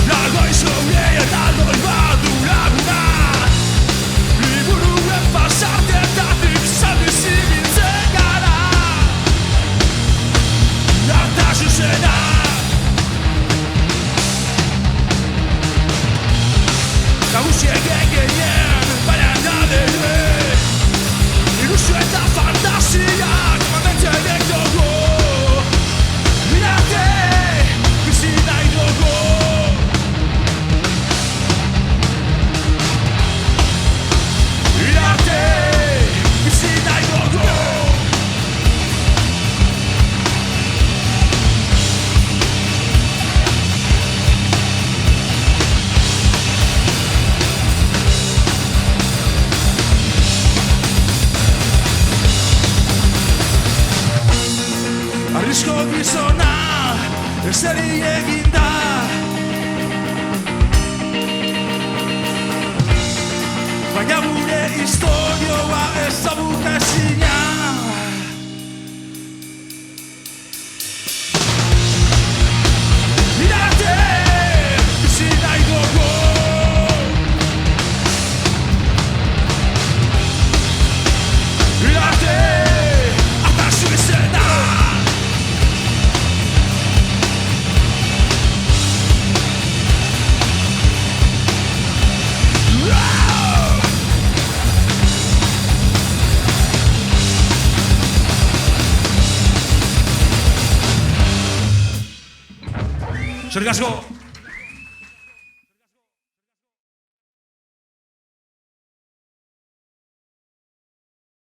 Largoi zure eta doi badu laguna Liburuen pasartetatik zaldi zibiltzen gara Arta zuzena Nagusiek egeien baina nadere Ilusio eta fantasiak mantentzen dugu Irate bizi nahi dugu Irate bizi nahi dugu Arrisko gizona ezeri eginda Baina gure historioa ezaguka ezina Irate bizi nahi dugu Irate atazu izena Eskerrik asko.